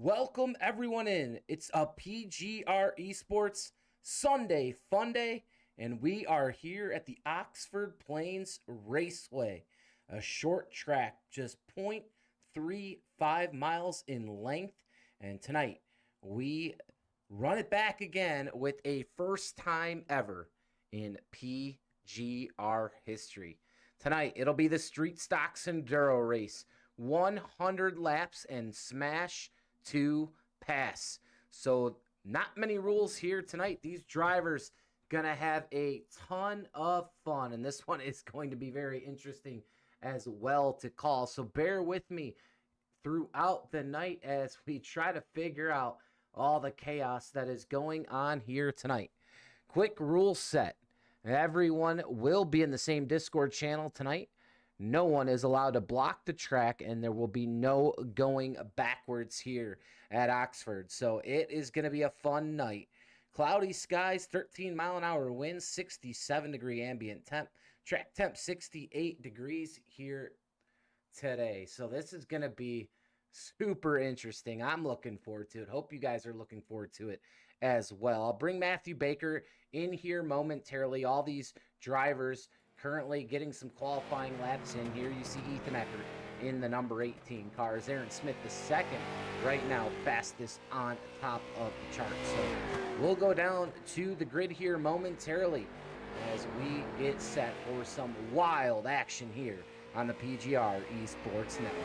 Welcome everyone in. It's a PGR eSports Sunday Funday, and we are here at the Oxford Plains Raceway, a short track, just 0.35 miles in length. And tonight we run it back again with a first time ever in PGR history. Tonight it'll be the Street Stocks Enduro Race, 100 laps and smash to pass. So not many rules here tonight. These drivers gonna have a ton of fun, and this one is going to be very interesting as well to call. So bear with me throughout the night as we try to figure out all the chaos that is going on here tonight. Quick rule set. Everyone will be in the same Discord channel tonight. No one is allowed to block the track, and there will be no going backwards here at Oxford. So it is going to be a fun night. Cloudy skies, 13-mile-an-hour winds, 67-degree ambient temp. Track temp, 68 degrees here today. So this is going to be super interesting. I'm looking forward to it. Hope you guys are looking forward to it as well. I'll bring Matthew Baker in here momentarily. All these drivers currently getting some qualifying laps in here. You see Ethan Eckert in the number 18 cars. Aaron Smith, the second right now, fastest on top of the chart. So we'll go down to the grid here momentarily as we get set for some wild action here on the PGR eSports Network.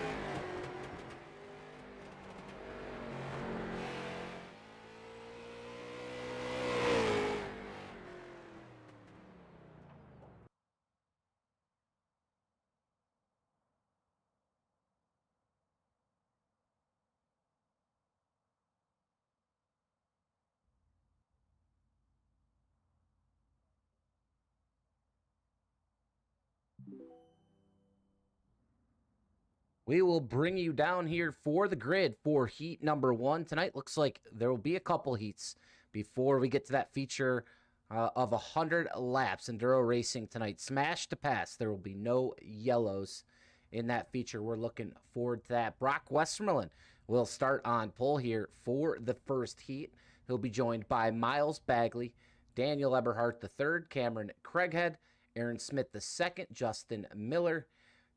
We will bring you down here for the grid for heat number 1 tonight. Looks like there will be a couple heats before we get to that feature of 100 laps. Enduro Racing tonight. Smash to pass. There will be no yellows in that feature. We're looking forward to that. Brock Westermelin will start on pole here for the first heat. He'll be joined by Miles Bagley, Daniel Eberhardt III, Cameron Craighead, Aaron Smith II, Justin Miller,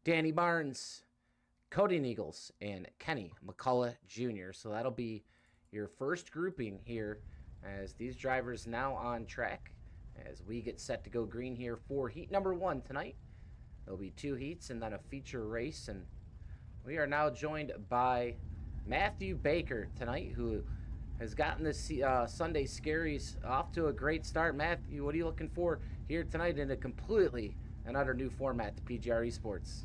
Danny Barnes, Cody Neagles, and Kenny McCullough Jr. So that'll be your first grouping here as these drivers now on track as we get set to go green here for heat number 1 tonight. There'll be 2 heats and then a feature race, and we are now joined by Matthew Baker tonight, who has gotten this Sunday Scaries off to a great start. Matthew, what are you looking for here tonight in a completely and utter new format to PGR eSports?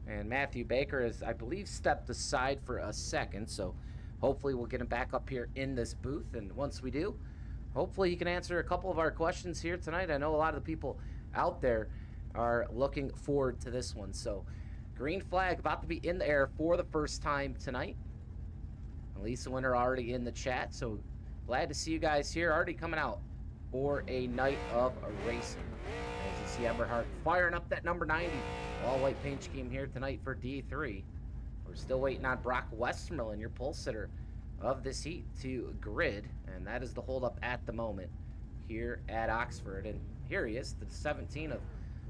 And Matthew Baker has, I believe, stepped aside for a second, so hopefully we'll get him back up here in this booth. And once we do, hopefully he can answer a couple of our questions here tonight. I know a lot of the people out there are looking forward to this one. So green flag about to be in the air for the first time tonight. Lisa Winter already in the chat, so glad to see you guys here, already coming out for a night of racing. As you see Eberhardt firing up that number 90. All-white paint scheme here tonight for D3. We're still waiting on Brock Westermelin, your pole sitter of this heat, to grid, and that is the holdup at the moment here at Oxford. And here he is, the 17 of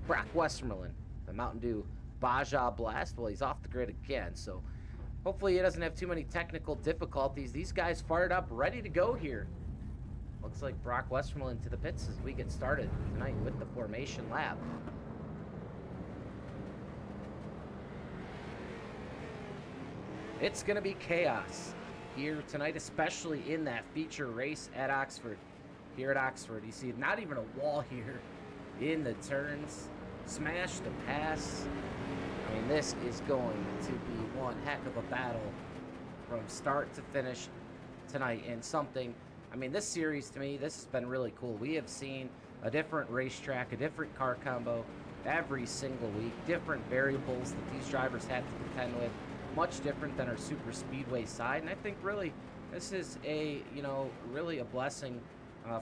Brock Westermelin, the Mountain Dew Baja Blast. Well, he's off the grid again, so hopefully he doesn't have too many technical difficulties. These guys fired up, ready to go here. Looks like Brock Westermelin to the pits as we get started tonight with the formation lap. It's going to be chaos here tonight, especially in that feature race at Oxford. Here at Oxford, you see not even a wall here in the turns. Smash to pass. I mean, this is going to be one heck of a battle from start to finish tonight. And something, I mean, this series to me, this has been really cool. We have seen a different racetrack, a different car combo every single week, different variables that these drivers had to contend with. Much different than our super speedway side, and I think really this is a really a blessing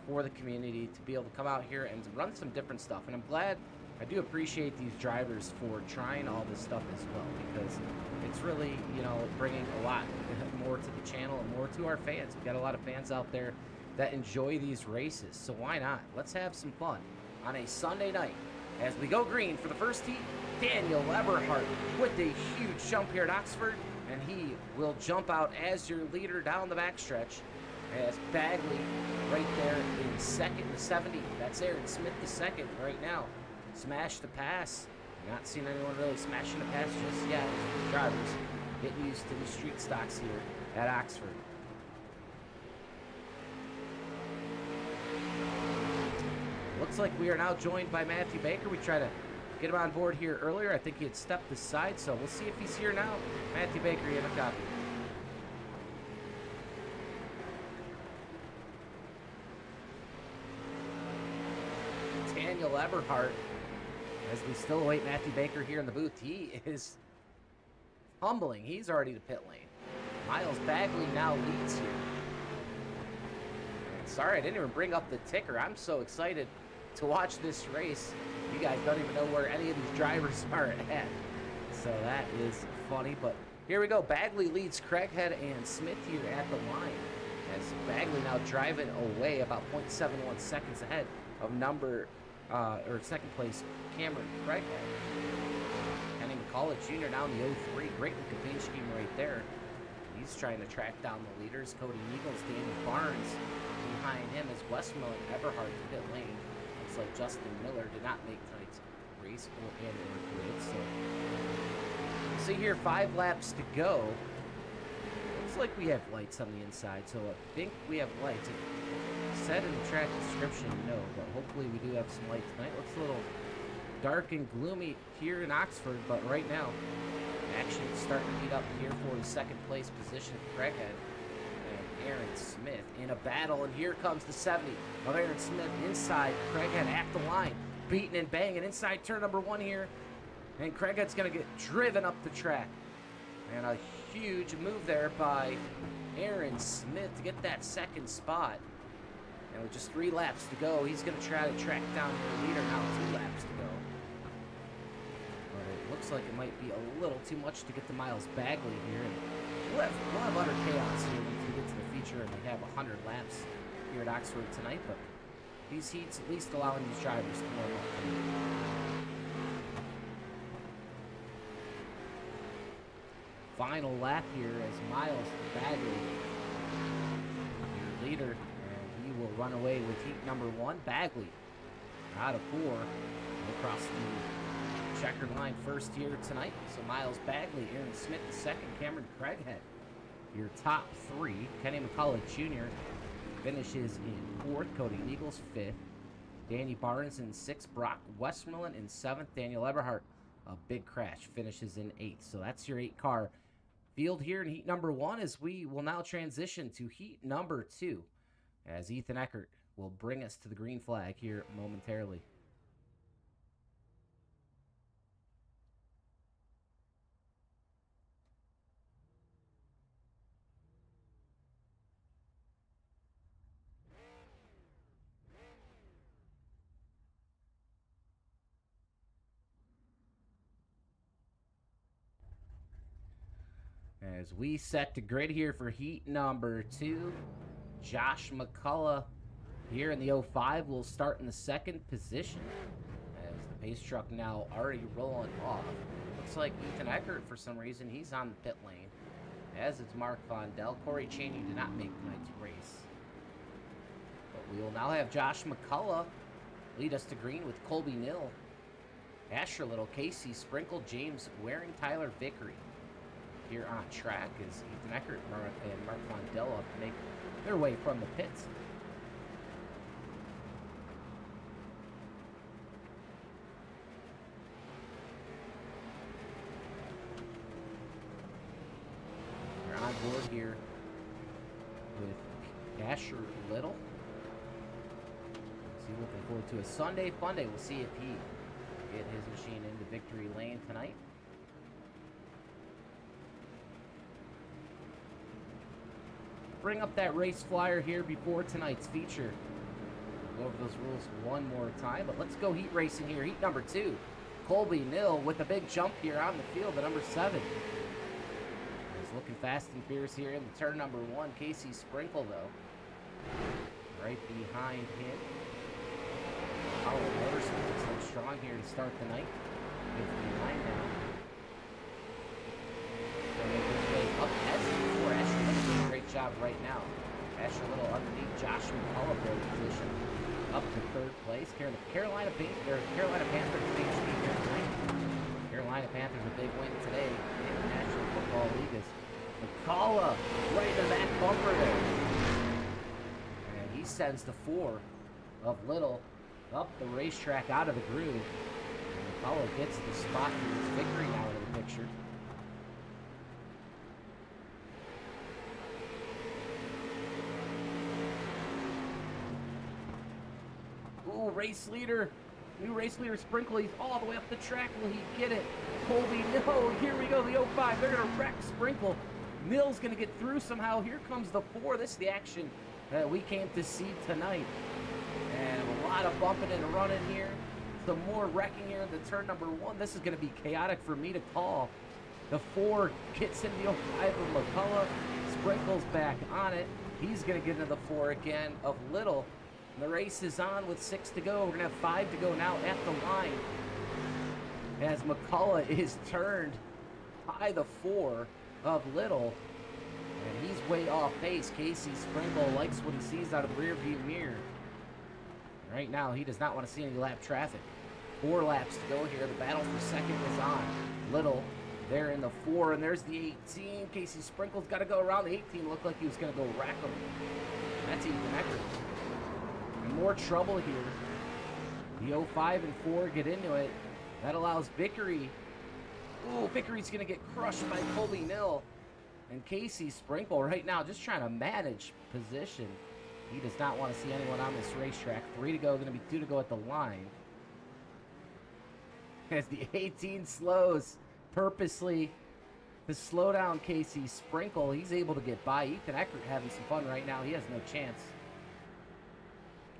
for the community to be able to come out here and run some different stuff. And I'm glad I do appreciate these drivers for trying all this stuff as well, because it's really, you know, bringing a lot more to the channel and more to our fans. We've got a lot of fans out there that enjoy these races, so why not? Let's have some fun on a Sunday night as we go green for the first heat. Daniel Eberhardt with a huge jump here at Oxford, and he will jump out as your leader down the backstretch, as Bagley right there in second to 70. That's Aaron Smith the second right now. Smash the pass. Not seeing anyone really smashing the pass just yet. Drivers getting used to the street stocks here at Oxford. Looks like we are now joined by Matthew Baker. We tried to get him on board here earlier. I think he had stepped aside, so we'll see if he's here now. Matthew Baker, you have a copy. Daniel Eberhardt, as we still await Matthew Baker here in the booth, he is humbling. He's already to pit lane. Miles Bagley now leads here. Sorry, I didn't even bring up the ticker. I'm so excited to watch this race. You guys don't even know where any of these drivers are at. So that is funny, but here we go. Bagley leads Craighead and Smith here at the line, as Bagley now driving away about 0.71 seconds ahead of second place Cameron Craighead. Kenny McCullough Jr. now in the 03. Great looking paint scheme right there. He's trying to track down the leaders. Cody Eagles, Daniel Barnes behind him as Westmoreland Eberhardt to pit lane. Looks like Justin Miller did not make tonight's race or grid. So see here, 5 laps to go. Looks like we have lights on the inside, so I think we have lights. It said in the track description no, but hopefully we do have some lights tonight. Looks a little dark and gloomy here in Oxford, but right now action is starting to heat up here for the second place position. Craighead and Aaron Smith in a battle, and here comes the 70 of Aaron Smith inside. Craighead at the line, beating and banging inside turn number 1 here, and Craighead's going to get driven up the track. And a huge move there by Aaron Smith to get that second spot. And with just 3 laps to go, he's going to try to track down your leader. Now 2 laps to go. But it looks like it might be a little too much to get to Miles Bagley here. And we'll have utter chaos here once we get to the feature and we have 100 laps here at Oxford tonight. But these heats at least allowing these drivers to warm up. Final lap here as Miles Bagley, your leader, and he will run away with heat number 1. Bagley out of 4 across the checkered line first here tonight. So Miles Bagley, Aaron Smith the second, Cameron Craighead, your top 3. Kenny McCullough Jr. finishes in 4th. Cody Eagles 5th. Danny Barnes in 6th. Brock Westmoreland in 7th. Daniel Eberhardt, a big crash, finishes in 8th. So that's your 8-car field here in heat number 1, as we will now transition to heat number 2, as Ethan Eckert will bring us to the green flag here momentarily. As we set to grid here for heat number 2, Josh McCullough here in the 05 will start in the 2nd position, as the pace truck now already rolling off. Looks like Ethan Eckert, for some reason, he's on the pit lane, as is Mark Vondell. Corey Cheney did not make tonight's race. But we will now have Josh McCullough lead us to green with Colby Nill, Asher Little, Casey Sprinkle, James Waring, Tyler Vickery. Here on track is Ethan Eckert and Mark Vondell to make their way from the pits. We're on board here with Asher Little. So looking forward to a Sunday Funday. We'll see if he get his machine into victory lane tonight. Bring up that race flyer here before tonight's feature. go over those rules one more time, but let's go heat racing here. Heat number 2. Colby Nill with a big jump here on the field at number 7. He's looking fast and fierce here in the turn number 1. Casey Sprinkle, though, right behind him. Apollo Motorsports looks strong here to start the night. 59 now. So make his way up S4. Asher Little doing a great job right now. Asher Little underneath Josh McCullough position. Up to 3rd place. Carolina Panthers big speed here tonight. Carolina Panthers a big win today in the National Football League. As McCullough right in the back bumper there. And he sends the 4 of Little up the racetrack out of the groove. And McCullough gets the spot for his victory now in the picture. Ooh, race leader. New race leader Sprinkle. He's all the way up the track. Will he get it? Colby, no. Here we go. The 05. They're going to wreck Sprinkle. Mill's going to get through somehow. Here comes the 4. This is the action that we came to see tonight. And a lot of bumping and running here. Some more wrecking here in the turn number 1. This is going to be chaotic for me to call. The 4 gets into the 05 of McCullough. Sprinkle's back on it. He's going to get into the 4 again of Little. The race is on with 6 to go. We're going to have 5 to go now at the line. As McCullough is turned by the 4 of Little. And he's way off pace. Casey Sprinkle likes what he sees out of the rear view mirror. Right now, he does not want to see any lap traffic. 4 laps to go here. The battle for second is on. Little there in the 4, and there's the 18. Casey Sprinkle's got to go around the 18. Looked like he was going to go rack him. That's Ethan Eckert. And more trouble here. The 05 and 4 get into it. That allows Vickery. Ooh, Vickery's going to get crushed by Colby Nill. And Casey Sprinkle right now just trying to manage position. He does not want to see anyone on this racetrack. 3 to go, going to be 2 to go at the line. As the 18 slows purposely to slow down Casey Sprinkle. He's able to get by. Ethan Eckert having some fun right now. He has no chance.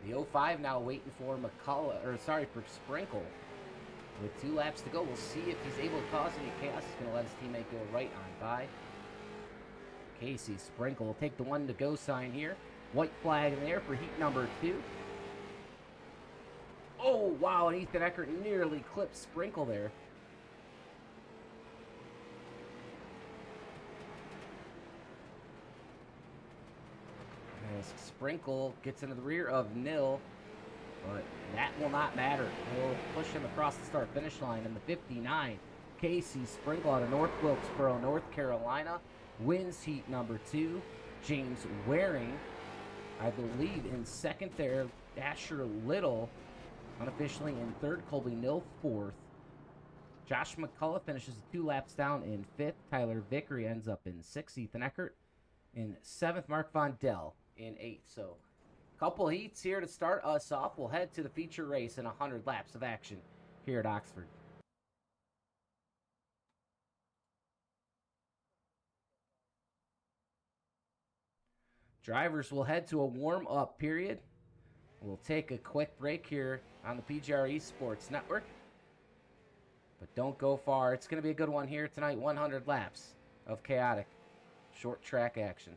The 05 now waiting for for Sprinkle. With 2 laps to go, we'll see if he's able to cause any chaos. He's going to let his teammate go right on by. Casey Sprinkle will take the 1 to go sign here. White flag in there for heat number 2. Oh, wow, and Ethan Eckert nearly clipped Sprinkle there. As Sprinkle gets into the rear of Nill, but that will not matter. He'll push him across the start-finish line in the 59. Casey Sprinkle out of North Wilkesboro, North Carolina, wins heat number 2. James Waring, I believe, in second there. Asher Little, unofficially in 3rd. Colby Nill, 4th. Josh McCullough finishes 2 laps down in 5th. Tyler Vickery ends up in 6th. Ethan Eckert in 7th. Mark Von Dell in 8th. So, a couple heats here to start us off. We'll head to the feature race in 100 laps of action here at Oxford. Drivers will head to a warm-up period. We'll take a quick break here on the PGR eSports Network. But don't go far. It's going to be a good one here tonight. 100 laps of chaotic short track action.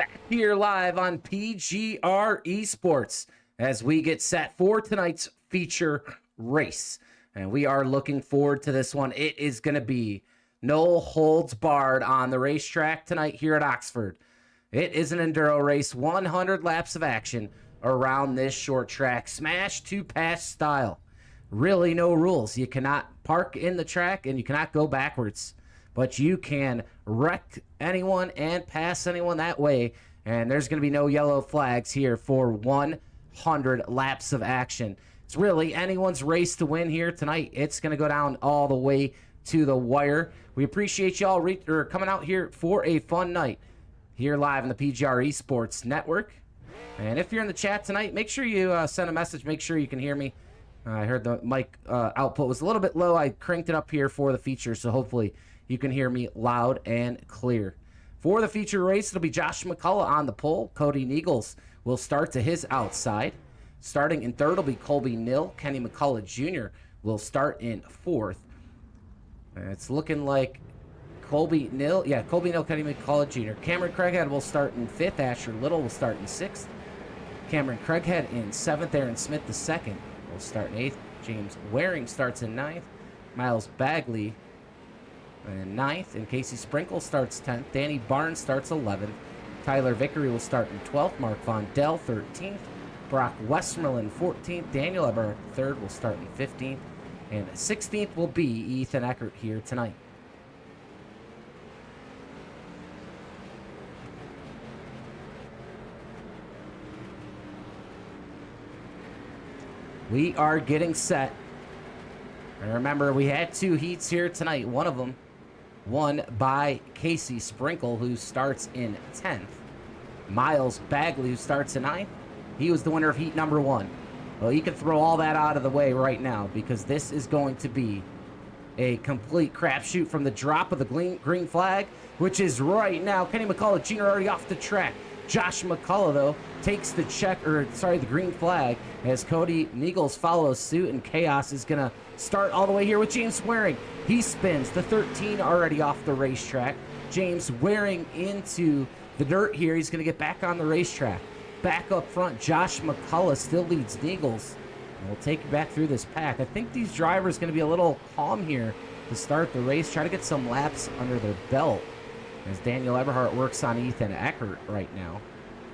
Back here live on PGR eSports as we get set for tonight's feature race. And we are looking forward to this one. It is going to be no holds barred on the racetrack tonight here at Oxford. It is an enduro race, 100 laps of action around this short track, smash to pass style. Really no rules. You cannot park in the track and you cannot go backwards, but you can wreck anyone and pass anyone that way. And there's going to be no yellow flags here for 100 laps of action. It's really anyone's race to win here tonight. It's going to go down all the way to the wire. We appreciate y'all coming out here for a fun night here live on the PGR eSports Network. And if you're in the chat tonight, make sure you send a message. Make sure you can hear me. I heard the mic output was a little bit low. I cranked it up here for the feature, so hopefully you can hear me loud and clear. For the feature race, it'll be Josh McCullough on the pole. Cody Niegels will start to his outside. Starting in third will be Colby Nill. Kenny McCullough Jr. will start in fourth. It's looking like Colby Nill, Kenny McCullough Jr. Cameron Craighead will start in fifth. Asher Little will start in sixth. Cameron Craighead in seventh. Aaron Smith the second will start in eighth. James Waring starts in ninth. Miles Bagley in ninth. And Casey Sprinkle starts 10th. Danny Barnes starts 11th. Tyler Vickery will start in 12th. Mark Von Dell 13th. Brock Westmerlin 14th. Daniel Eberhardt third will start in 15th. And 16th will be Ethan Eckert here tonight. We are getting set. And remember, we had two heats here tonight. One of them won by Casey Sprinkle, who starts in 10th. Miles Bagley, who starts in 9th. He was the winner of heat number 1. Well, you can throw all that out of the way right now because this is going to be a complete crapshoot from the drop of the green flag, which is right now. Kenny McCullough Jr. already off the track. Josh McCullough, though, takes the the green flag as Cody Niegels follows suit, and chaos is going to start all the way here with James Waring. He spins the 13 already off the racetrack. James Waring into the dirt here. He's going to get back on the racetrack. Back up front, Josh McCullough still leads Niegels. And we'll take you back through this pack. I think these drivers going to be a little calm here to start the race, try to get some laps under their belt as Daniel Eberhardt works on Ethan Eckert right now.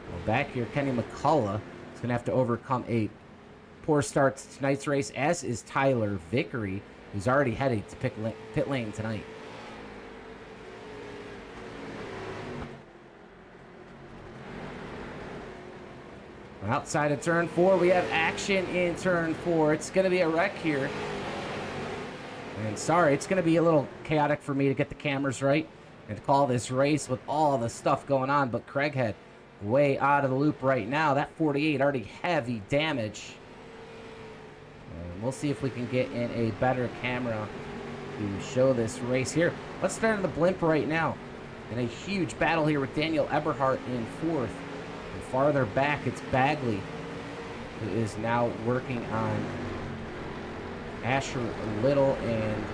Well, back here, Kenny McCullough is going to have to overcome a poor start to tonight's race, as is Tyler Vickery, who's already headed to pit lane tonight. Outside of turn 4, we have action in turn 4. It's going to be a wreck here. And sorry, it's going to be a little chaotic for me to get the cameras right and to call this race with all the stuff going on. But Craighead way out of the loop right now. That 48 already heavy damage. And we'll see if we can get in a better camera to show this race here. Let's start in the blimp right now. In a huge battle here with Daniel Eberhardt in fourth. And farther back, it's Bagley, who is now working on Asher Little and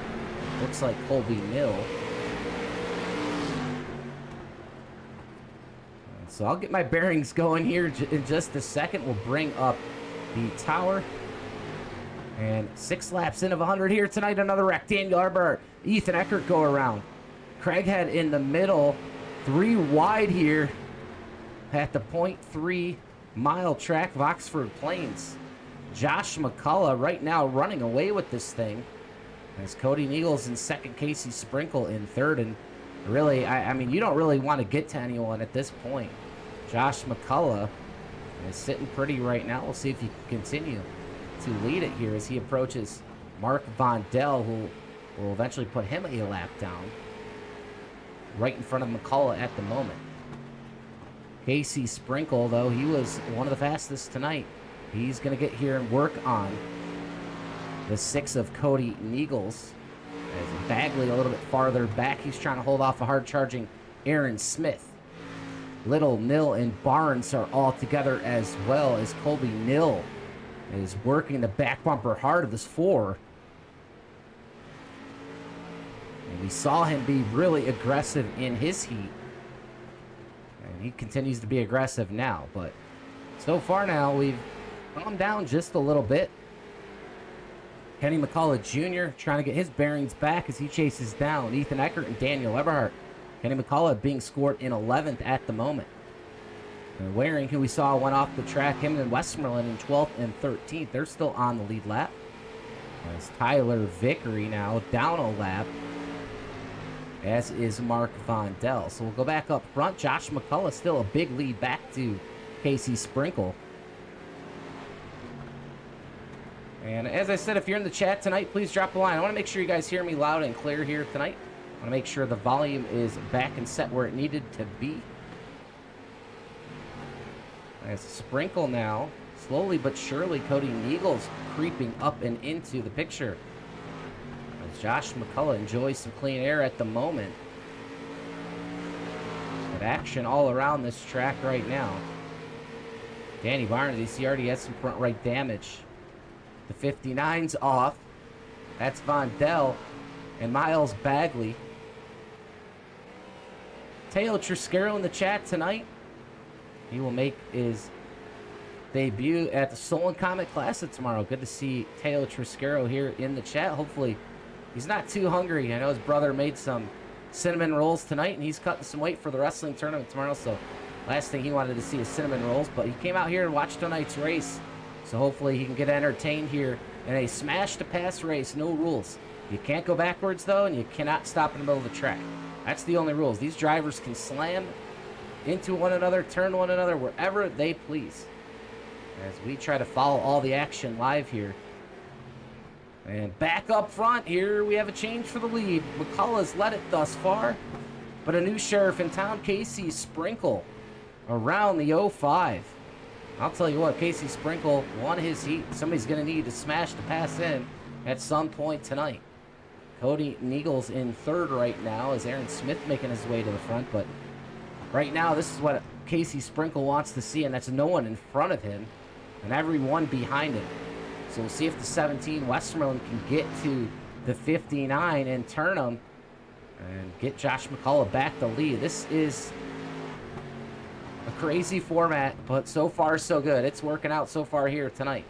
looks like Colby Nill. So I'll get my bearings going here in just a second. We'll bring up the tower. And 6 laps in of 100 here tonight. Another wreck. Daniel Eberhardt, Ethan Eckert go around. Craighead in the middle. 3 wide here at the 0.3 mile track of Oxford Plains. Josh McCullough right now running away with this thing. As Cody Niegels in second, Casey Sprinkle in third. And really, I mean, you don't really want to get to anyone at this point. Josh McCullough is sitting pretty right now. We'll see if he can continue to lead it here as he approaches Mark Von Dell, who will eventually put him a lap down right in front of McCullough at the moment. Casey Sprinkle, though, he was one of the fastest tonight. He's going to get here and work on the 6 of Cody Niegels. As Bagley a little bit farther back, he's trying to hold off a hard-charging Aaron Smith. Little, Nill, and Barnes are all together as well, as Colby Nill is working the back bumper hard of this 4. And we saw him be really aggressive in his heat. And he continues to be aggressive now, but so far now we've calmed down just a little bit. Kenny McCullough Jr. trying to get his bearings back as he chases down Ethan Eckert and Daniel Eberhardt. Kenny McCullough being scored in 11th at the moment. And Waring, who we saw went off the track, him and Westmoreland in 12th and 13th. They're still on the lead lap. As Tyler Vickery now down a lap, as is Mark Vondell. So we'll go back up front. Josh McCullough still a big lead back to Casey Sprinkle. And as I said, if you're in the chat tonight, please drop a line. I want to make sure you guys hear me loud and clear here tonight. I want to make sure the volume is back and set where it needed to be. As Sprinkle now, slowly but surely, Cody Neagle's creeping up and into the picture. As Josh McCullough enjoys some clean air at the moment. But action all around this track right now. Danny Barnes, you see, already has some front right damage. The 59's off. That's Vondell and Miles Bagley. Teo Triscaro in the chat tonight. He will make his debut at the Solon Comet Classic tomorrow. Good to see Teo Triscaro here in the chat. Hopefully he's not too hungry. I know his brother made some cinnamon rolls tonight, and he's cutting some weight for the wrestling tournament tomorrow. So last thing he wanted to see is cinnamon rolls. But he came out here and watched tonight's race. So hopefully he can get entertained here in a smash-to-pass race. No rules. You can't go backwards, though, and you cannot stop in the middle of the track. That's the only rules. These drivers can slam into one another, turn one another, wherever they please. As we try to follow all the action live here. And back up front here, we have a change for the lead. McCullough's led it thus far, but a new sheriff in town, Casey Sprinkle, around the 05. I'll tell you what, Casey Sprinkle won his heat. Somebody's going to need to smash the pass in at some point tonight. Cody Neagle's in third right now as Aaron Smith making his way to the front, but right now this is what Casey Sprinkle wants to see, and that's no one in front of him and everyone behind him. So we'll see if the 17 Westmoreland can get to the 59 and turn them and get Josh McCullough back to lead. This is a crazy format, but so far so good. It's working out so far here tonight.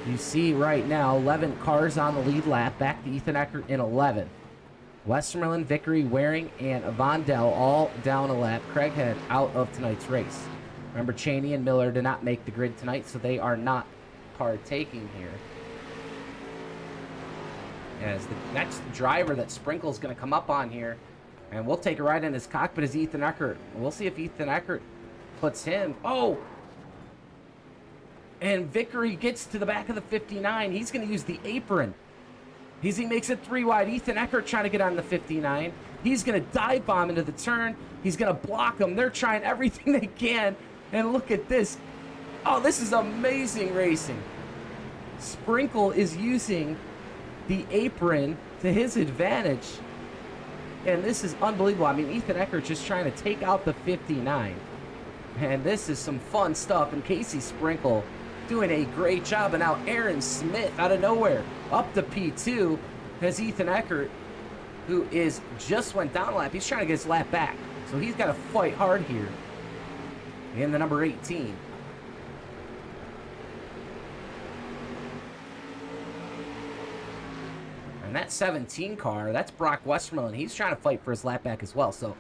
You see right now 11 cars on the lead lap, back to Ethan Eckert in 11th. Westmoreland, Vickery, Waring, and Vondell all down a lap. Craighead out of tonight's race. Remember, Cheney and Miller did not make the grid tonight, so they are not partaking here. As the next driver that Sprinkle's going to come up on here, and we'll take a ride in his cockpit, is Ethan Eckert. We'll see if Ethan Eckert puts him. Oh! And Vickery gets to the back of the 59. He's going to use the apron. He makes it 3 wide. Ethan Eckert trying to get on the 59. He's going to dive bomb into the turn. He's going to block him. They're trying everything they can. And look at this. Oh, this is amazing racing. Sprinkle is using the apron to his advantage. And this is unbelievable. I mean, Ethan Eckert just trying to take out the 59. And this is some fun stuff. And Casey Sprinkle doing a great job. And now Aaron Smith out of nowhere up to P2 has Ethan Eckert, who is just went down a lap. He's trying to get his lap back. So he's got to fight hard here. And the number 18. And that 17 car, that's Brock Westmoreland. He's trying to fight for his lap back as well. So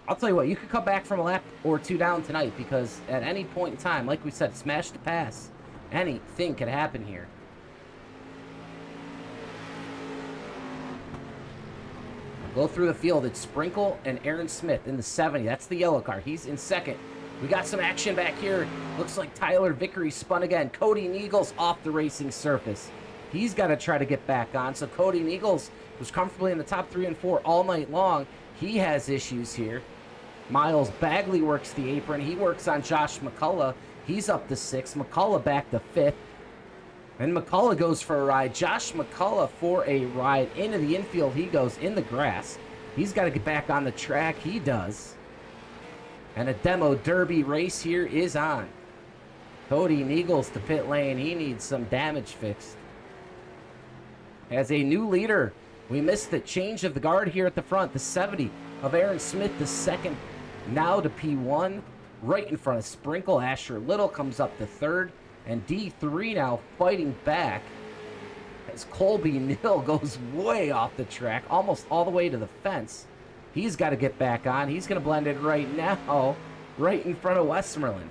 I'll tell you what, you could come back from a lap or two down tonight, because at any point in time, like we said, smash the pass. Anything could happen here. Go through the field. It's Sprinkle and Aaron Smith in the 70. That's the yellow car. He's in second. We got some action back here. Looks like Tyler Vickery spun again. Cody Neagle's off the racing surface. He's got to try to get back on. So Cody Neagles was comfortably in the top 3 and 4 all night long. He has issues here. Miles Bagley works the apron. He works on Josh McCullough. He's up to 6th. McCullough back to 5th. And McCullough goes for a ride. Josh McCullough for a ride. Into the infield he goes, in the grass. He's got to get back on the track. He does. And a demo derby race here is on. Cody Neagles to pit lane. He needs some damage fixed. As a new leader, we missed the change of the guard here at the front. The 70 of Aaron Smith, the second Now to P1, right in front of Sprinkle. Asher Little comes up to third. And D3 now fighting back as Colby Nill goes way off the track, almost all the way to the fence. He's got to get back on. He's going to blend it right now, right in front of Westmoreland.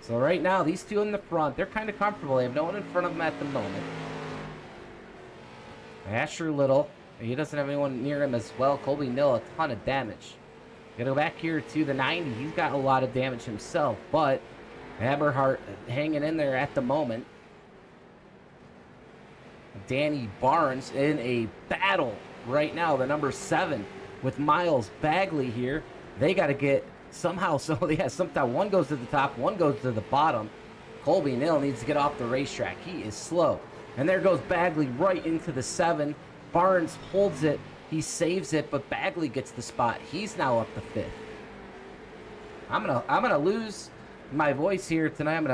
So right now, these two in the front, they're kind of comfortable. They have no one in front of them at the moment. Asher Little, he doesn't have anyone near him as well. Colby Nill, a ton of damage. Gotta go back here to the 90. He's got a lot of damage himself, but Eberhardt hanging in there at the moment. Danny Barnes in a battle right now, the number 7 with Miles Bagley here. They got to get somehow, one goes to the top, one goes to the bottom. Colby Nill needs to get off the racetrack. He is slow. And there goes Bagley right into the 7. Barnes holds it. He saves it, but Bagley gets the spot. He's now up the 5th. I'm gonna lose my voice here tonight.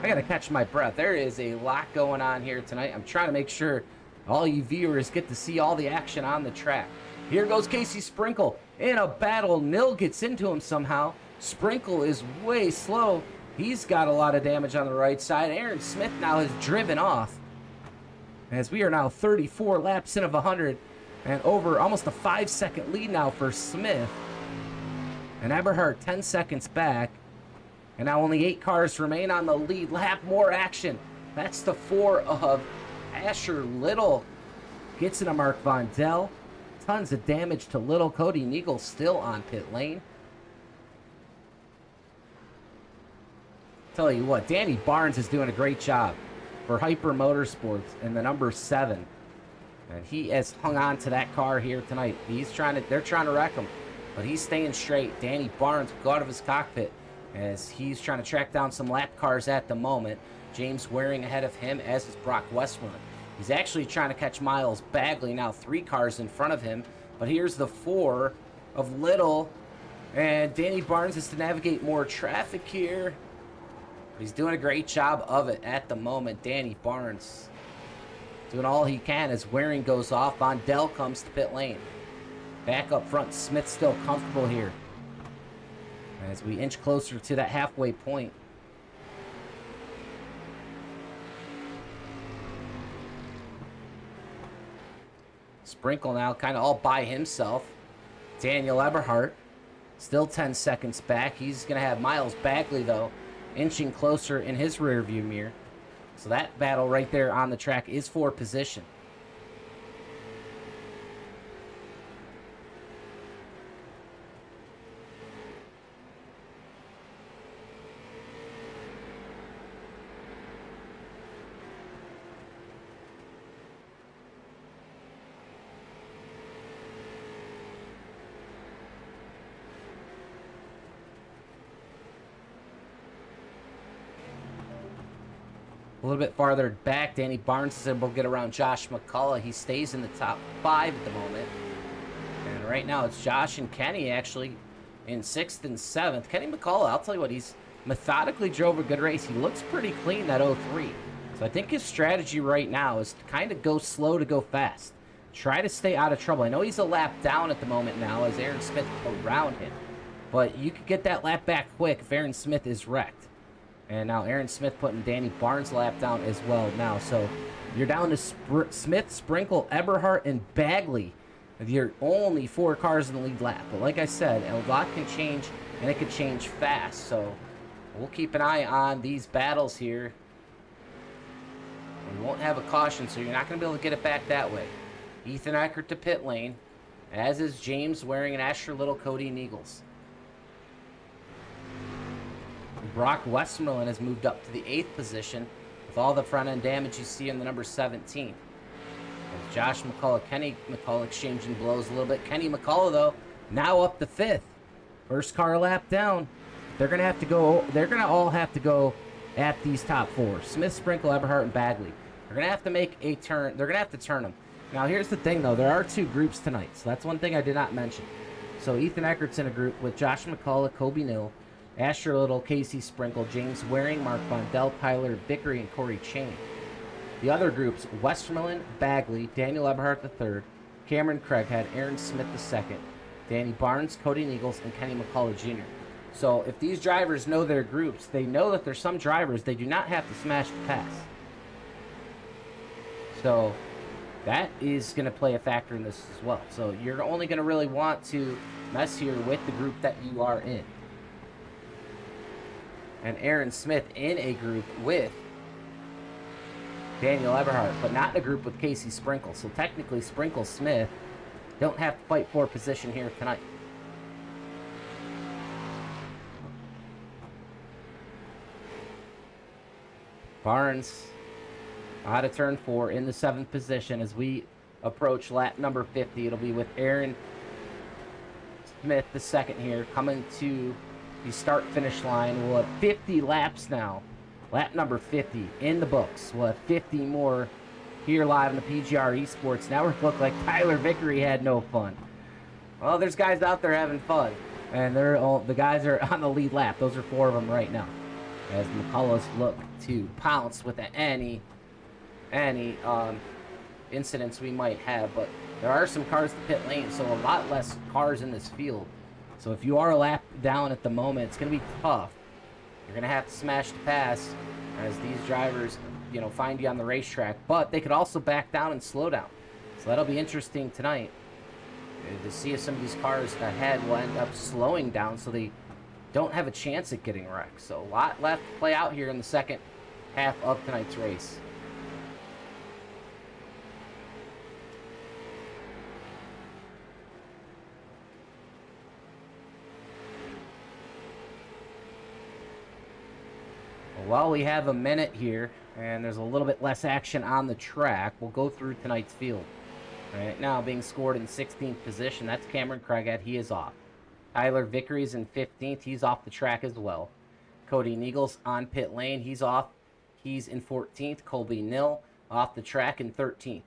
I gotta catch my breath. There is a lot going on here tonight. I'm trying to make sure all you viewers get to see all the action on the track. Here goes Casey Sprinkle in a battle. Nill gets into him somehow. Sprinkle is way slow. He's got a lot of damage on the right side. Aaron Smith now has driven off, as we are now 34 laps in of 100 and over almost a 5-second lead now for Smith. And Eberhardt 10 seconds back. And now only 8 cars remain on the lead lap. More action. That's the 4 of Asher Little. Gets into Mark Vondell. Tons of damage to Little. Cody Neagle still on pit lane. Tell you what, Danny Barnes is doing a great job for Hyper Motorsports and the number 7. And he has hung on to that car here tonight. They're trying to wreck him, but he's staying straight. Danny Barnes will go out of his cockpit as he's trying to track down some lap cars at the moment. James Waring ahead of him, as is Brock Westmoreland. He's actually trying to catch Miles Bagley, now 3 cars in front of him. But here's the 4 of Little, and Danny Barnes has to navigate more traffic here. But he's doing a great job of it at the moment. Danny Barnes doing all he can as Waring goes off. Vondell comes to pit lane. Back up front, Smith still comfortable here as we inch closer to that halfway point. Sprinkle now kind of all by himself. Daniel Eberhardt still 10 seconds back. He's going to have Miles Bagley, though, inching closer in his rearview mirror. So that battle right there on the track is for position. A little bit farther back, Danny Barnes is able to get around Josh McCullough. He stays in the top 5 at the moment. And right now it's Josh and Kenny actually in 6th and 7th. Kenny McCullough, I'll tell you what, he's methodically drove a good race. He looks pretty clean, that 03. So I think his strategy right now is to kind of go slow to go fast. Try to stay out of trouble. I know he's a lap down at the moment now as Aaron Smith around him. But you could get that lap back quick if Aaron Smith is wrecked. And now Aaron Smith putting Danny Barnes' lap down as well now. So you're down to Smith, Sprinkle, Eberhardt, and Bagley. You're only 4 cars in the lead lap. But like I said, a lot can change, and it can change fast. So we'll keep an eye on these battles here. We won't have a caution, so you're not going to be able to get it back that way. Ethan Eckert to pit lane, as is James Waring and Asher Little, Cody Neagles. Brock Westmoreland has moved up to the 8th position with all the front-end damage you see in the number 17. As Josh McCullough, Kenny McCullough exchanging blows a little bit. Kenny McCullough, though, now up the 5th. First car lap down. They're going to all have to go at these top 4. Smith, Sprinkle, Eberhardt, and Bagley. They're going to have to make a turn. They're going to have to turn them. Now, here's the thing, though. There are 2 groups tonight, so that's one thing I did not mention. So Ethan Eckert's in a group with Josh McCullough, Kobe Nill, Asher Little, Casey Sprinkle, James Waring, Mark Vondell, Tyler Vickery, and Corey Chain. The other groups, Westmoreland, Bagley, Daniel Eberhardt III, Cameron Craighead, Aaron Smith II, Danny Barnes, Cody Nichols, and Kenny McCullough Jr. So if these drivers know their groups, they know that there's some drivers they do not have to smash the pass. So that is going to play a factor in this as well. So you're only going to really want to mess here with the group that you are in. And Aaron Smith in a group with Daniel Eberhardt, but not in a group with Casey Sprinkle. So technically Sprinkle Smith don't have to fight for position here tonight. Barnes out of turn 4 in the 7th position as we approach lap number 50. It'll be with Aaron Smith, the second here, coming to the start-finish line. We'll have 50 laps now. Lap number 50 in the books. We'll have 50 more here live on the PGR eSports Network. Look like Tyler Vickery had no fun. Well, there's guys out there having fun, and the guys are on the lead lap. Those are 4 of them right now, as McCulloughs look to pounce with any incidents we might have. But there are some cars to pit lane, so a lot less cars in this field. So if you are a lap down at the moment, it's going to be tough. You're going to have to smash the pass as these drivers, find you on the racetrack. But they could also back down and slow down. So that'll be interesting tonight to see if some of these cars ahead will end up slowing down so they don't have a chance at getting wrecked. So a lot left to play out here in the second half of tonight's race. While we have a minute here, and there's a little bit less action on the track, we'll go through tonight's field. Right now being scored in 16th position, that's Cameron Craighead. He is off. Tyler Vickery's in 15th. He's off the track as well. Cody Nichols on pit lane. He's off. He's in 14th. Colby Nill off the track in 13th.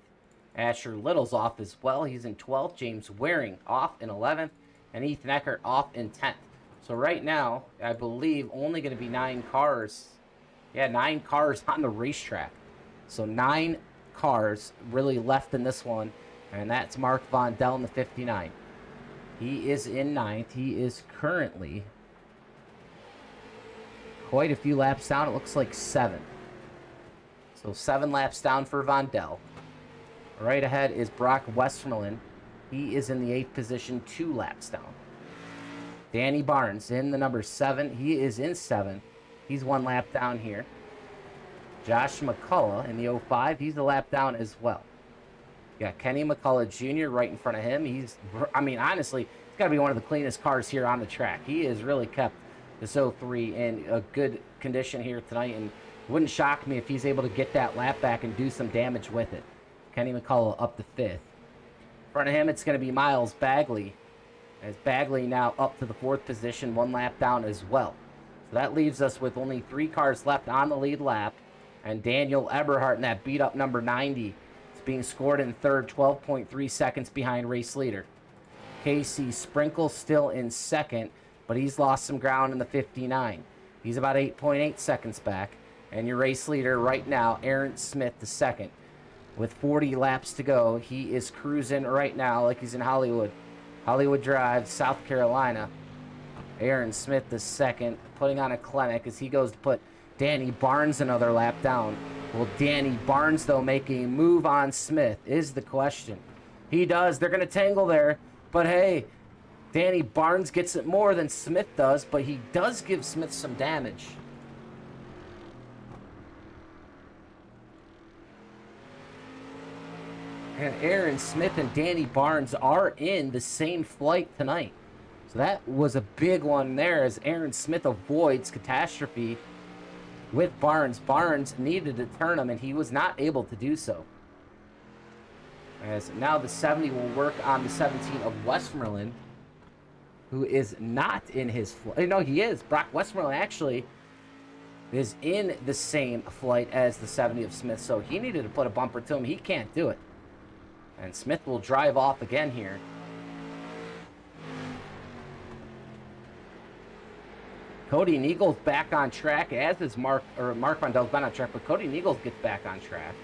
Asher Little's off as well. He's in 12th. James Waring off in 11th. And Ethan Eckert off in 10th. So right now, I believe only going to be 9 cars. Yeah, 9 cars on the racetrack. So 9 cars really left in this one. And that's Mark Vondell in the 59. He is in 9th. He is currently quite a few laps down. It looks like 7. So 7 laps down for Vondell. Right ahead is Brock Westmoreland. He is in the 8th position, 2 laps down. Danny Barnes in the number 7. He is in 7th. He's 1 lap down here. Josh McCullough in the 05. He's a lap down as well. You got Kenny McCullough Jr. right in front of him. Honestly, he's got to be one of the cleanest cars here on the track. He has really kept this 03 in a good condition here tonight, and it wouldn't shock me if he's able to get that lap back and do some damage with it. Kenny McCullough up to 5th. In front of him, it's going to be Miles Bagley, as Bagley now up to the 4th position, 1 lap down as well. So that leaves us with only 3 cars left on the lead lap, and Daniel Eberhardt in that beat-up number 90 is being scored in 3rd, 12.3 seconds behind race leader. Casey Sprinkle still in 2nd, but he's lost some ground in the 59. He's about 8.8 seconds back, and your race leader right now, Aaron Smith, the 2nd. With 40 laps to go, he is cruising right now like he's in Hollywood Drive, South Carolina. Aaron Smith, the 2nd, putting on a clinic as he goes to put Danny Barnes another lap down. Will Danny Barnes, though, make a move on Smith is the question. He does. They're going to tangle there. But, hey, Danny Barnes gets it more than Smith does, but he does give Smith some damage. And Aaron Smith and Danny Barnes are in the same flight tonight. So that was a big one there as Aaron Smith avoids catastrophe with Barnes. Barnes needed to turn him, and he was not able to do so. As now the 70 will work on the 17 of Westmoreland, who is not in his flight. No, he is. Brock Westmoreland actually is in the same flight as the 70 of Smith, so he needed to put a bumper to him. He can't do it. And Smith will drive off again here. Cody Nichols back on track, as is Mark Vondell's been on track, but Cody Nichols gets back on track.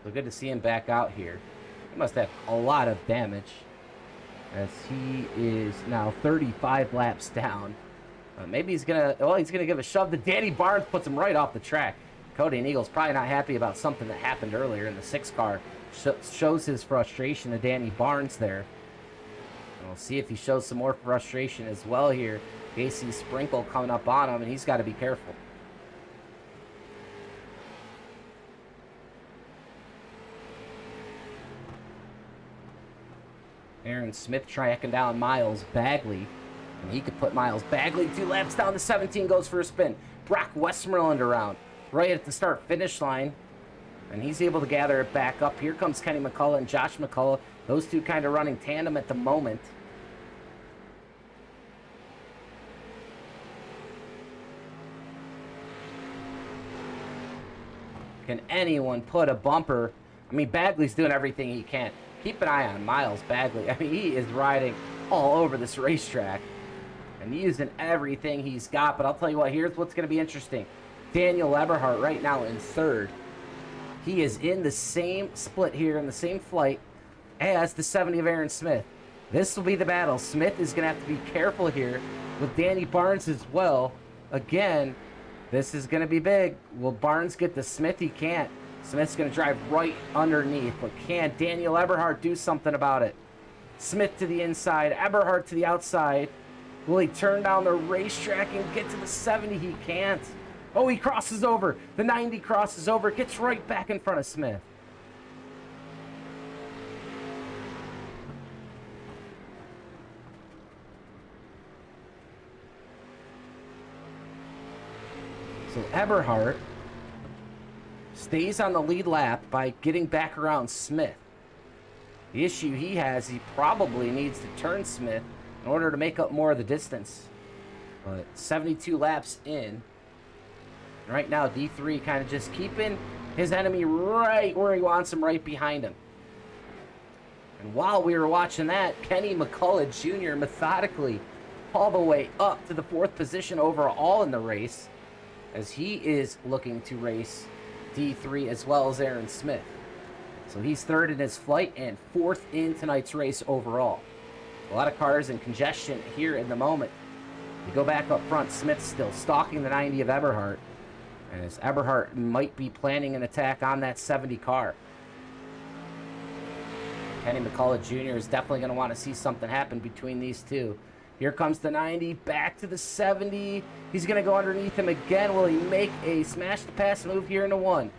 So good to see him back out here. He must have a lot of damage. as he is now 35 laps down. Maybe he's going to give a shove to Danny Barnes, puts him right off the track. Cody and Eagle's probably not happy about something that happened earlier in the 6 car. Shows his frustration to Danny Barnes there. And we'll see if he shows some more frustration as well here. Casey Sprinkle coming up on him, and he's got to be careful. Aaron Smith tracking down Miles Bagley. And he could put Miles Bagley 2 laps down to 17, goes for a spin. Brock Westmoreland around right at the start-finish line. And he's able to gather it back up. Here comes Kenny McCullough and Josh McCullough. Those two kind of running tandem at the moment. Can anyone put a bumper? I mean, Bagley's doing everything he can. Keep an eye on Miles Bagley. I mean, he is riding all over this racetrack and using everything he's got. But I'll tell you what, here's what's going to be interesting. Daniel Eberhardt right now in 3rd. He is in the same split here, in the same flight as the 70 of Aaron Smith. This will be the battle. Smith is going to have to be careful here with Danny Barnes as well. Again, this is going to be big. Will Barnes get the Smith? He can't. Smith's going to drive right underneath, but can Daniel Eberhardt do something about it? Smith to the inside, Eberhardt to the outside. Will he turn down the racetrack and get to the 70? He can't. Oh, he crosses over. The 90 crosses over, gets right back in front of Smith. So Eberhardt stays on the lead lap by getting back around Smith. The issue he has, he probably needs to turn Smith in order to make up more of the distance. But 72 laps in. Right now, D3 kind of just keeping his enemy right where he wants him, right behind him. And while we were watching that, Kenny McCullough Jr. methodically all the way up to the 4th position overall in the race, as he is looking to race D3 as well as Aaron Smith. So he's 3rd in his flight and 4th in tonight's race overall. A lot of cars in congestion here in the moment. We go back up front, Smith's still stalking the 90 of Eberhardt. And as Eberhardt might be planning an attack on that 70 car. Kenny McCullough Jr. is definitely going to want to see something happen between these two. Here comes the 90, back to the 70. He's going to go underneath him again. Will he make a smash-to-pass move here into 1?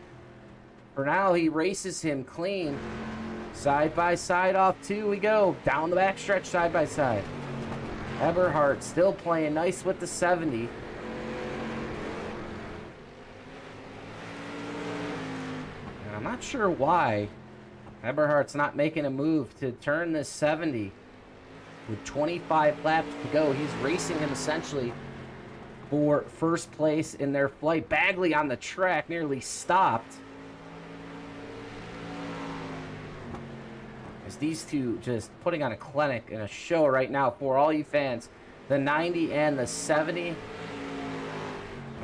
For now, he races him clean. Side by side off 2 we go. Down the backstretch, side by side. Eberhardt still playing nice with the 70. And I'm not sure why Eberhardt's not making a move to turn this 70. With 25 laps to go, he's racing him essentially for 1st place in their flight. Bagley on the track nearly stopped. As these two just putting on a clinic and a show right now for all you fans. The 90 and the 70.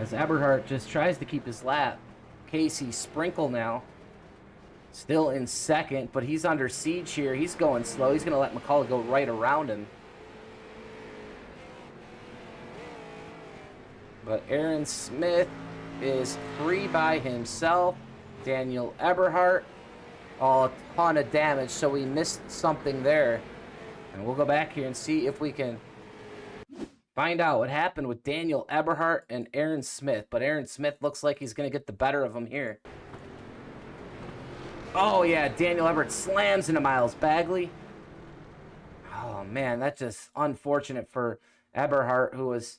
As Eberhardt just tries to keep his lap. Casey Sprinkle now. Still in 2nd, but he's under siege here. He's going slow. He's going to let McCullough go right around him. But Aaron Smith is free by himself. Daniel Eberhardt, a ton of damage, so we missed something there. And we'll go back here and see if we can find out what happened with Daniel Eberhardt and Aaron Smith. But Aaron Smith looks like he's going to get the better of him here. Oh, yeah, Daniel Eberhardt slams into Miles Bagley. Oh, man, that's just unfortunate for Eberhardt, who was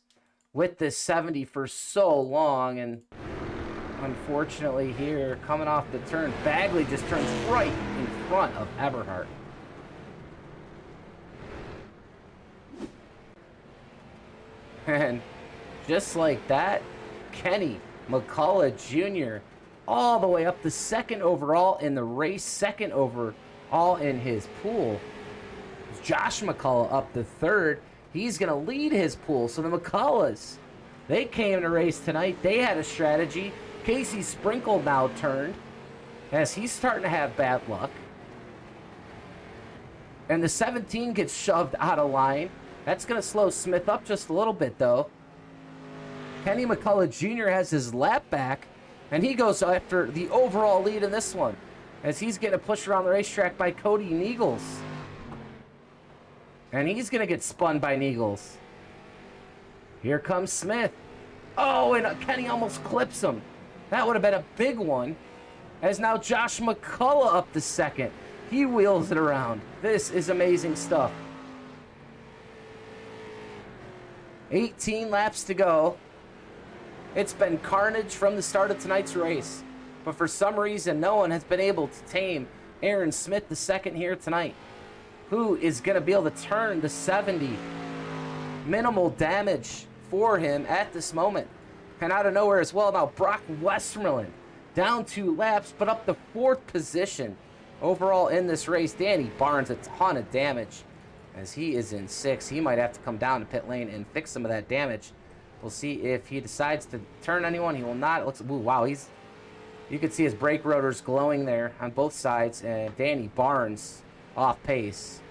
with this 70 for so long. And unfortunately here, coming off the turn, Bagley just turns right in front of Eberhardt. And just like that, Kenny McCullough Jr. all the way up to 2nd overall in the race, 2nd overall in his pool. Josh McCullough up to 3rd. He's going to lead his pool. So the McCulloughs, they came to race tonight. They had a strategy. Casey Sprinkle now turned as he's starting to have bad luck. And the 17 gets shoved out of line. That's going to slow Smith up just a little bit, though. Kenny McCullough Jr. has his lap back, and he goes after the overall lead in this one, as he's getting pushed around the racetrack by Cody Neagles. And he's going to get spun by Neagles. Here comes Smith. Oh, and Kenny almost clips him. That would have been a big one. As now Josh McCullough up to second. He wheels it around. This is amazing stuff. 18 laps to go. It's been carnage from the start of tonight's race. But for some reason, no one has been able to tame Aaron Smith the second here tonight. Who is going to be able to turn the 70? Minimal damage for him at this moment. And out of nowhere as well, now Brock Westmoreland down 2 laps, but up to 4th position overall in this race. Danny Barnes, a ton of damage as he is in 6th. He might have to come down to pit lane and fix some of that damage. We'll see if he decides to turn anyone. He will not. It looks, ooh, wow, you can see his brake rotors glowing there on both sides, and Danny Barnes off pace.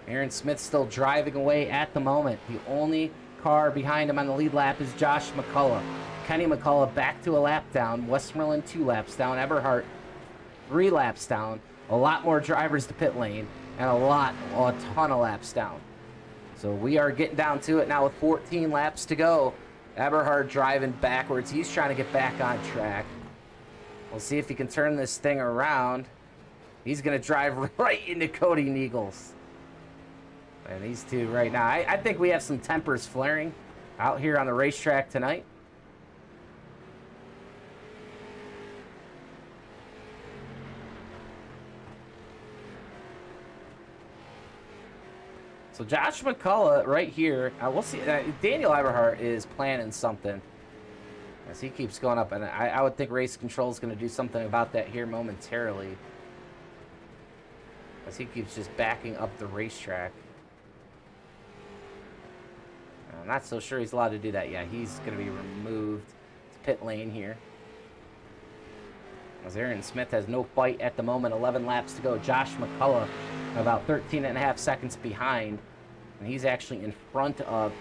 Aaron Smith still driving away at the moment. The only car behind him on the lead lap is Josh McCullough. Kenny McCullough back to a lap down. Westmoreland 2 laps down. Eberhardt 3 laps down. A lot more drivers to pit lane. And a ton of laps down. So we are getting down to it now with 14 laps to go. Eberhardt driving backwards. He's trying to get back on track. We'll see if he can turn this thing around. He's going to drive right into Cody Neagles. And these two right now, I think we have some tempers flaring out here on the racetrack tonight. So Josh McCullough right here, we'll see. Daniel Eberhardt is planning something as he keeps going up. And I would think race control is going to do something about that here momentarily, as he keeps just backing up the racetrack. I'm not so sure he's allowed to do that. Yeah, he's going to be removed to pit lane here. As Aaron Smith has no fight at the moment. 11 laps to go. Josh McCullough about 13.5 seconds behind. And he's actually in front of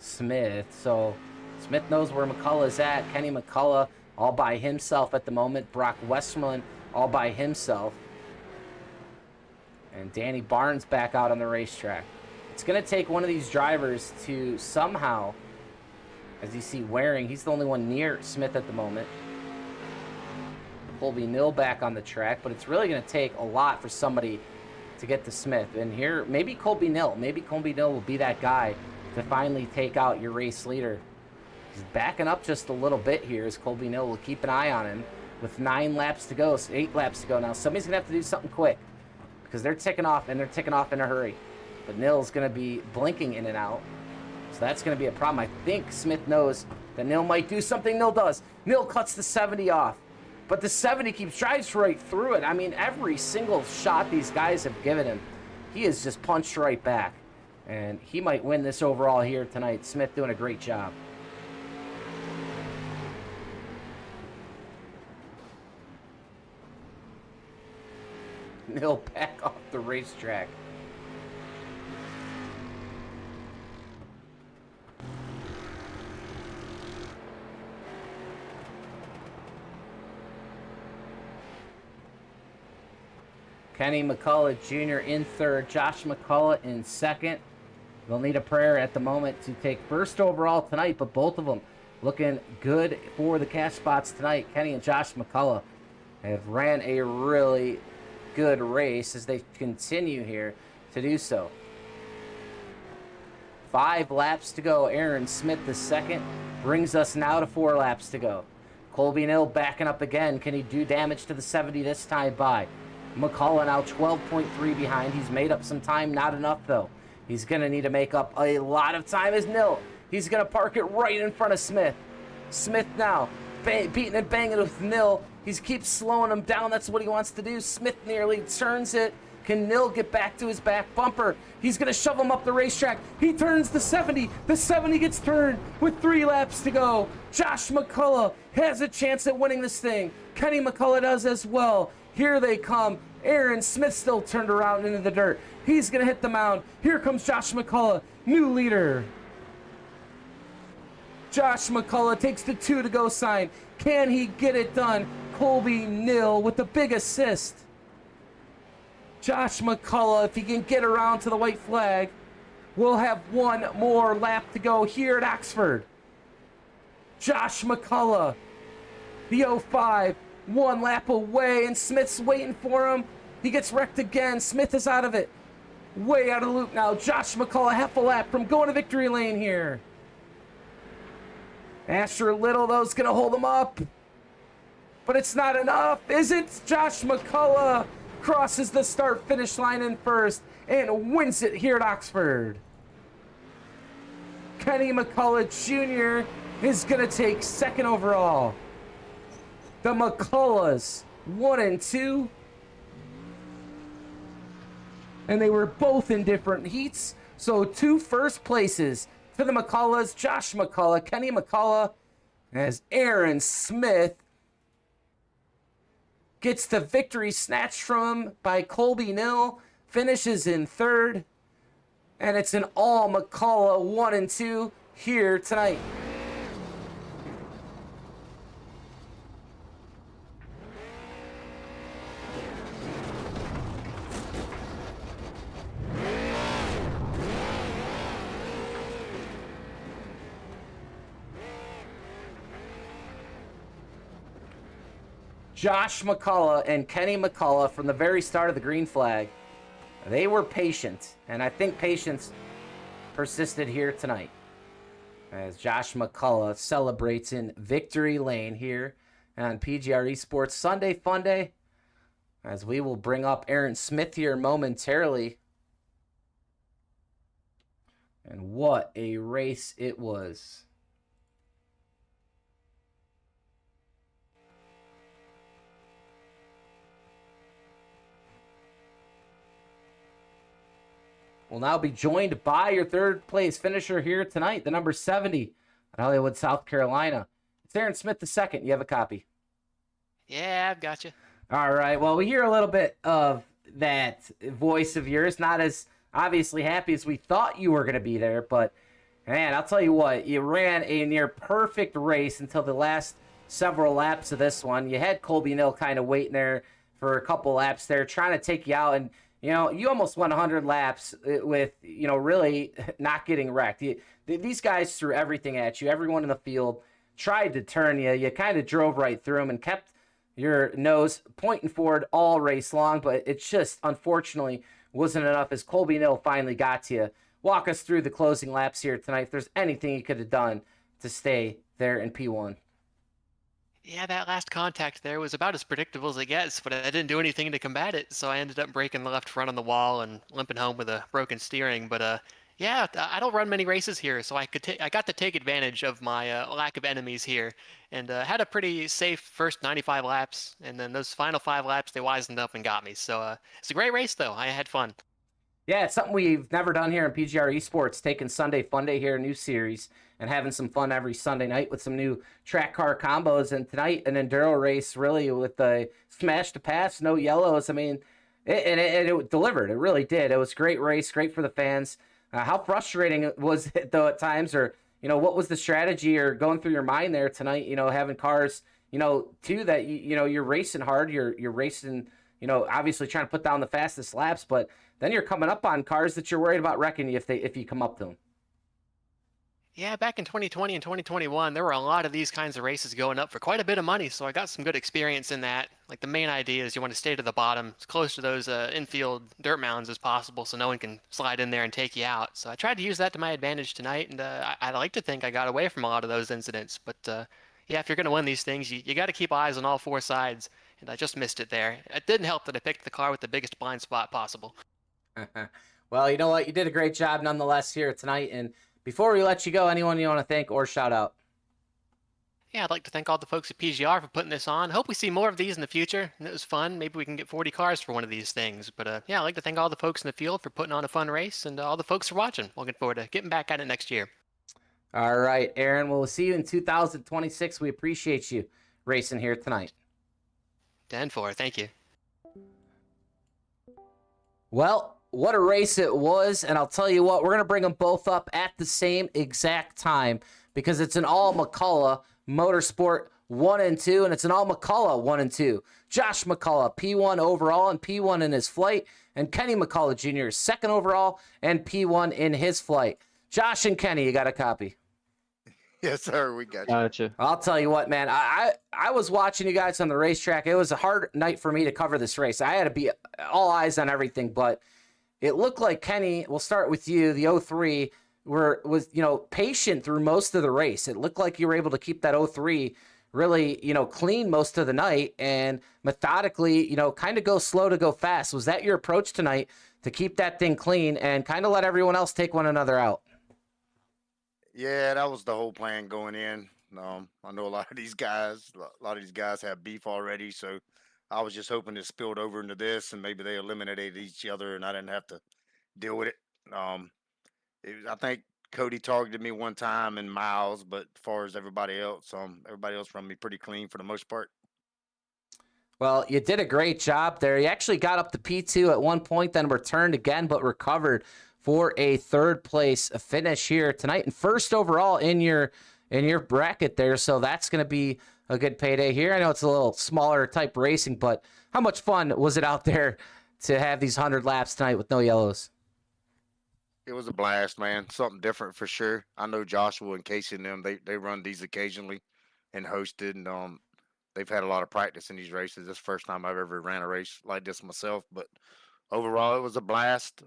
Smith. So Smith knows where McCullough is at. Kenny McCullough all by himself at the moment. Brock Westmoreland all by himself. And Danny Barnes back out on the racetrack. It's going to take one of these drivers to somehow, as you see Waring, he's the only one near Smith at the moment. Colby Nill back on the track, but it's really going to take a lot for somebody to get to Smith. And here, maybe Colby Nill. Maybe Colby Nill will be that guy to finally take out your race leader. He's backing up just a little bit here as Colby Nill will keep an eye on him with 9 laps to go, 8 laps to go now. Somebody's going to have to do something quick because they're ticking off, and they're ticking off in a hurry. But Nill's going to be blinking in and out. So that's going to be a problem. I think Smith knows that Nill might do something. Nill does. Nill cuts the 70 off. But the 70 drives right through it. I mean, every single shot these guys have given him, he has just punched right back. And he might win this overall here tonight. Smith doing a great job. Nill back off the racetrack. Kenny McCullough Jr. in 3rd. Josh McCullough in 2nd. They'll need a prayer at the moment to take 1st overall tonight, but both of them looking good for the cash spots tonight. Kenny and Josh McCullough have ran a really good race as they continue here to do so. 5 laps to go. Aaron Smith the 2nd brings us now to 4 laps to go. Colby Nill backing up again. Can he do damage to the 70 this time by? McCullough now 12.3 behind. He's made up some time. Not enough, though. He's going to need to make up a lot of time as Nill. He's going to park it right in front of Smith. Smith now beating and banging with Nill. He keeps slowing him down. That's what he wants to do. Smith nearly turns it. Can Nil get back to his back bumper? He's going to shove him up the racetrack. He turns the 70. The 70 gets turned with 3 laps to go. Josh McCullough has a chance at winning this thing. Kenny McCullough does as well. Here they come. Aaron Smith still turned around into the dirt. He's going to hit the mound. Here comes Josh McCullough, new leader. Josh McCullough takes the 2 to go sign. Can he get it done? Colby Nil with the big assist. Josh McCullough, if he can get around to the white flag, will have 1 more lap to go here at Oxford. Josh McCullough, the 05, 1 lap away, and Smith's waiting for him. He gets wrecked again. Smith is out of it. Way out of the loop now. Josh McCullough, half a lap from going to victory lane here. Asher Little, though, is going to hold him up. But it's not enough, is it? Josh McCullough crosses the start-finish line in first and wins it here at Oxford. Kenny McCullough Jr. is going to take second overall. The McCulloughs, 1 and 2. And they were both in different heats. So 2 first places for the McCulloughs. Josh McCullough, Kenny McCullough, as Aaron Smith gets the victory snatched from him by Colby Nil. Finishes in third. And it's an all McCullough 1 and 2 here tonight. Josh McCullough and Kenny McCullough from the very start of the green flag. They were patient, and I think patience persisted here tonight. As Josh McCullough celebrates in victory lane here on PGR eSports Sunday Funday. As we will bring up Aaron Smith here momentarily. And what a race it was. Will now be joined by your third place finisher here tonight, the number 70 at Hollywood, South Carolina. It's Aaron Smith II. You have a copy? Yeah, I've got you. All right. Well, we hear a little bit of that voice of yours. Not as obviously happy as we thought you were going to be there, but man, I'll tell you what, you ran a near perfect race until the last several laps of this one. You had Colby Nil kind of waiting there for a couple laps there, trying to take you out, and you know, you almost won 100 laps with, you know, really not getting wrecked. These guys threw everything at you. Everyone in the field tried to turn you. You kind of drove right through them and kept your nose pointing forward all race long, but it just, unfortunately, wasn't enough as Colby Nil finally got to you. Walk us through the closing laps here tonight. If there's anything you could have done to stay there in P1. Yeah, that last contact there was about as predictable as it gets, but I didn't do anything to combat it, so I ended up breaking the left front on the wall and limping home with a broken steering. But yeah, I don't run many races here, so I got to take advantage of my lack of enemies here, and had a pretty safe first 95 laps, and then those final 5 laps they wisened up and got me. So it's a great race though. I had fun. Yeah, it's something we've never done here in PGR eSports, taking Sunday Funday here, a new series, and having some fun every Sunday night with some new track car combos. And tonight, an Enduro race, really, with the smash to pass, no yellows. I mean, it delivered. It really did. It was a great race, great for the fans. How frustrating was it, though, at times? Or, you know, what was the strategy or going through your mind there tonight, you know, having cars, you know, too, that, you know, you're racing hard, you're racing, you know, obviously trying to put down the fastest laps, but then you're coming up on cars that you're worried about wrecking you if you come up to them. Yeah, back in 2020 and 2021, there were a lot of these kinds of races going up for quite a bit of money, so I got some good experience in that. Like, the main idea is you want to stay to the bottom, as close to those infield dirt mounds as possible so no one can slide in there and take you out. So I tried to use that to my advantage tonight, and I like to think I got away from a lot of those incidents. But yeah, if you're going to win these things, you got to keep eyes on all 4 sides, and I just missed it there. It didn't help that I picked the car with the biggest blind spot possible. Well, you know what? You did a great job nonetheless here tonight, and before we let you go, anyone you want to thank or shout out? Yeah, I'd like to thank all the folks at PGR for putting this on. Hope we see more of these in the future. It was fun. Maybe we can get 40 cars for one of these things. But yeah, I'd like to thank all the folks in the field for putting on a fun race and all the folks for watching. Looking forward to getting back at it next year. All right, Aaron. We'll see you in 2026. We appreciate you racing here tonight. 10-4. Thank you. Well, what a race it was. And I'll tell you what, we're going to bring them both up at the same exact time because it's an all McCullough Motorsport 1 and 2, and it's an all McCullough 1 and 2. Josh McCullough, P1 overall and P1 in his flight, and Kenny McCullough Jr., second overall and P1 in his flight. Josh and Kenny, you got a copy? Yes, sir. We got you. Gotcha. I'll tell you what, man. I was watching you guys on the racetrack. It was a hard night for me to cover this race. I had to be all eyes on everything, but it looked like Kenny, we'll start with you, the 03, was patient through most of the race. It looked like you were able to keep that 03 really, clean most of the night and methodically, kind of go slow to go fast. Was that your approach tonight to keep that thing clean and kind of let everyone else take one another out? Yeah, that was the whole plan going in. I know a lot of these guys have beef already, so I was just hoping it spilled over into this and maybe they eliminated each other and I didn't have to deal with it. I think Cody targeted me one time in miles, but as far as everybody else run me pretty clean for the most part. Well, you did a great job there. You actually got up to P2 at one point, then returned again, but recovered for a third place finish here tonight and first overall in your bracket there. So that's going to be a good payday here. I know it's a little smaller type racing, but how much fun was it out there to have these 100 laps tonight with no yellows? It was a blast, man. Something different for sure. I know Joshua and Casey and them, they run these occasionally and hosted, and they've had a lot of practice in these races. This is the first time I've ever ran a race like this myself, but overall it was a blast.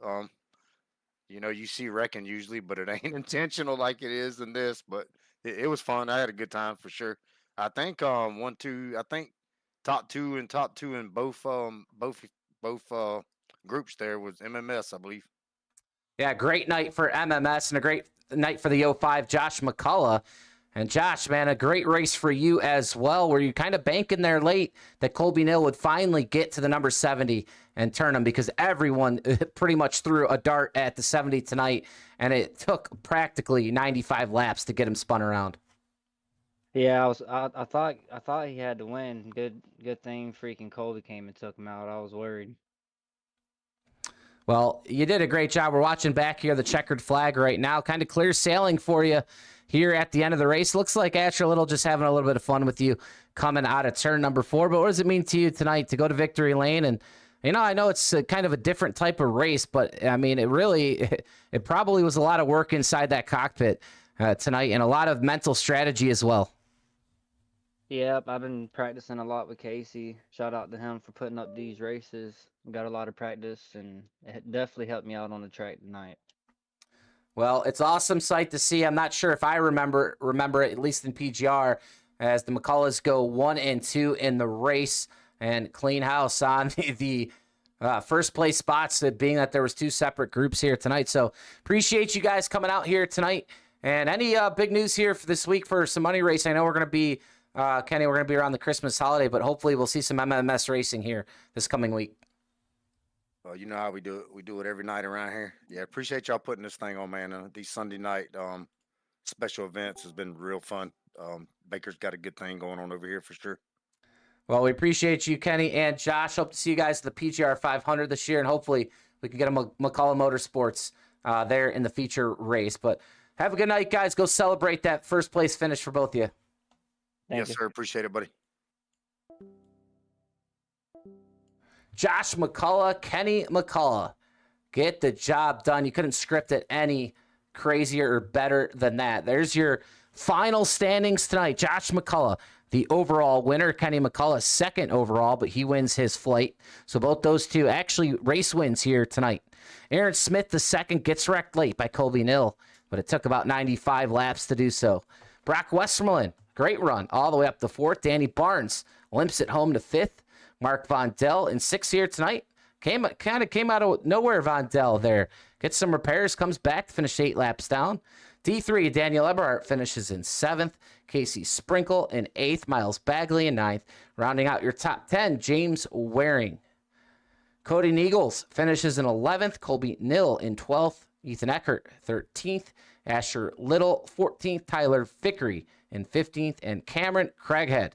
You see wrecking usually, but it ain't intentional like it is in this, but it was fun. I had a good time for sure. I think I think top two in both groups there was MMS, I believe. Yeah, great night for MMS and a great night for the 05 Josh McCullough. And Josh, man, a great race for you as well. Were you kind of banking there late that Colby Neal would finally get to the number 70 and turn him, because everyone pretty much threw a dart at the 70 tonight, and it took practically 95 laps to get him spun around. Yeah, I thought he had to win. Good thing freaking Colby came and took him out. I was worried. Well, you did a great job. We're watching back here the checkered flag right now. Kind of clear sailing for you here at the end of the race. Looks like Asher Little just having a little bit of fun with you coming out of turn number 4. But what does it mean to you tonight to go to victory lane? And, I know it's kind of a different type of race, but, I mean, it probably was a lot of work inside that cockpit tonight and a lot of mental strategy as well. Yep, I've been practicing a lot with Casey. Shout out to him for putting up these races. Got a lot of practice, and it definitely helped me out on the track tonight. Well, it's awesome sight to see. I'm not sure if I remember it, at least in PGR, as the McCulloughs go 1 and 2 in the race and clean house on the first place spots, being that there was 2 separate groups here tonight. So appreciate you guys coming out here tonight. And any big news here for this week for some money racing? I know we're going to be, Kenny, we're going to be around the Christmas holiday, but hopefully we'll see some MMS racing here this coming week. Well, you know how we do it. We do it every night around here. Yeah, appreciate y'all putting this thing on, man. These Sunday night special events has been real fun. Baker's got a good thing going on over here for sure. Well, we appreciate you, Kenny and Josh. Hope to see you guys at the PGR 500 this year, and hopefully we can get a McCullough Motorsports there in the feature race. But have a good night, guys. Go celebrate that first place finish for both of you. Thank Yes, you. sir. Appreciate it, buddy. Josh McCullough, Kenny McCullough. Get the job done. You couldn't script it any crazier or better than that. There's your final standings tonight. Josh McCullough, the overall winner. Kenny McCullough, second overall, but he wins his flight. So both those two actually race wins here tonight. Aaron Smith, the second, gets wrecked late by Colby Neal, but it took about 95 laps to do so. Brock Westermelin, great run all the way up to 4th. Danny Barnes limps it home to 5th. Mark Vondell in 6th here tonight. Came out of nowhere, Vondell there. Gets some repairs, comes back to finish 8 laps down. D3, Daniel Eberhardt finishes in 7th. Casey Sprinkle in 8th. Miles Bagley in 9th. Rounding out your top 10, James Waring. Cody Neagles finishes in 11th. Colby Nill in 12th. Ethan Eckert, 13th. Asher Little, 14th. Tyler Vickery in 15th. And Cameron Craighead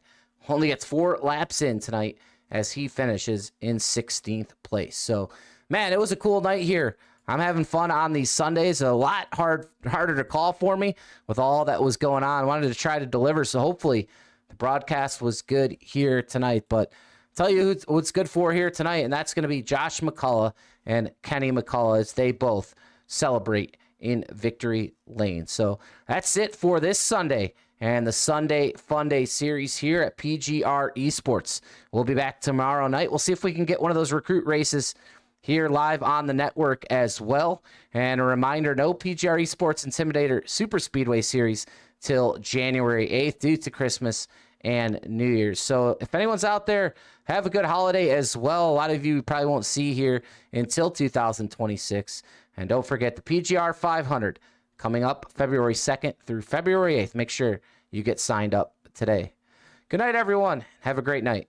only gets 4 laps in tonight as he finishes in 16th place. So, man, it was a cool night here. I'm having fun on these Sundays. A lot harder to call for me with all that was going on. I wanted to try to deliver, so hopefully the broadcast was good here tonight. But I'll tell you what's good for here tonight, and that's going to be Josh McCullough and Kenny McCullough as they both celebrate in Victory Lane. So that's it for this Sunday and the Sunday Funday series here at PGR eSports. We'll be back tomorrow night. We'll see if we can get one of those recruit races here live on the network as well. And a reminder, no PGR eSports Intimidator Super Speedway Series till January 8th due to Christmas and New Year's. So if anyone's out there, have a good holiday as well. A lot of you probably won't see here until 2026. And don't forget the PGR 500 coming up February 2nd through February 8th. Make sure you get signed up today. Good night, everyone. Have a great night.